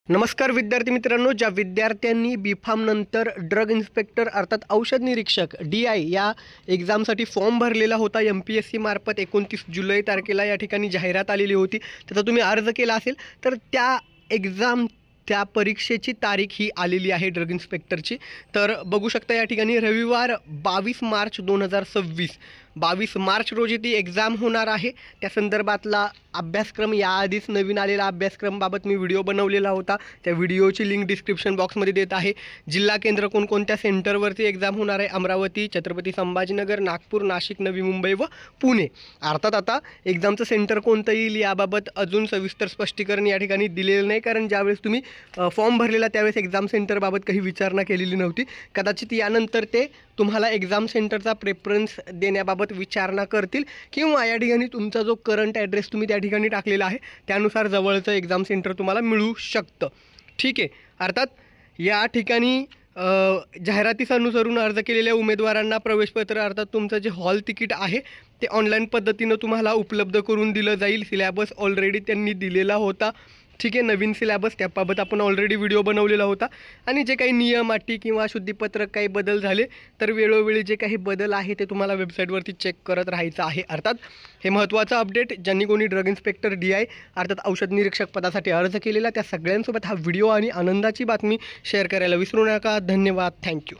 नमस्कार विद्यार्थी मित्रांनो, ज्या विद्यार्थ्यांनी बी.फार्म नंतर ड्रग इन्स्पेक्टर अर्थात औषध निरीक्षक DI या एक्झामसाठी फॉर्म भरलेला होता MPSC मार्फत 29 जुलै तारखेला या ठिकाणी जाहिरात आलेली होती, त्याचा तुम्ही अर्ज केला असेल तर त्या परीक्षेची तारीख ही आलेली आहे ड्रग इन्स्पेक्टरची। तर बघू शकता या ठिकाणी रविवार 22 मार्च 22 मार्च रोजी ती एक्झाम होणार आहे। त्या संदर्भातला अभ्यासक्रम याआधीच नवीन आलेला अभ्यासक्रमबाबत मी व्हिडिओ बनवलेला होता, त्या व्हिडिओची लिंक डिस्क्रिप्शन बॉक्समध्ये देत आहे। जिल्हा केंद्र कोणकोणत्या सेंटरवरती एक्झाम होणार आहे, अमरावती, छत्रपती संभाजीनगर, नागपूर, नाशिक, नवी मुंबई व पुणे। अर्थात आता एक्झामचं सेंटर कोणतं येईल याबाबत अजून सविस्तर स्पष्टीकरण या ठिकाणी दिलेलं नाही, कारण ज्यावेळेस तुम्ही फॉर्म भरलेला त्यावेळेस एक्झाम सेंटरबाबत काही विचारणा केलेली नव्हती। कदाचित यानंतर ते तुम्हाला एक्झाम सेंटरचा प्रेफरन्स देण्याबाबत विचारणा करतील, किंवा या ठिकाणी तुमचा जो करंट ॲड्रेस तुम्ही त्या ठिकाणी टाकलेला आहे त्यानुसार जवळचं एक्झाम सेंटर तुम्हाला मिळू शकतं। ठीक आहे, अर्थात या ठिकाणी जाहिरातीस अनुसरून अर्ज केलेल्या उमेदवारांना प्रवेशपत्र अर्थात तुमचं जे हॉल तिकीट आहे ते ऑनलाईन पद्धतीनं तुम्हाला उपलब्ध करून दिलं जाईल। सिलॅबस ऑलरेडी त्यांनी दिलेला होता, ठीक आहे, नवीन सिलॅबस त्याबाबत आपण ऑलरेडी व्हिडिओ बनवलेला होता। आणि जे काही नियम अटी किंवा शुद्धीपत्रक काही बदल झाले तर वेळोवेळी जे काही बदल आहे ते तुम्हाला वेबसाईटवरती चेक करत राहायचं आहे। अर्थात हे महत्त्वाचं अपडेट, ज्यांनी कोणी ड्रग इन्स्पेक्टर DI अर्थात औषध निरीक्षक पदासाठी अर्ज केलेला त्या सगळ्यांसोबत हा व्हिडिओ आणि आनंदाची बातमी शेअर करायला विसरू नका। धन्यवाद, थँक्यू।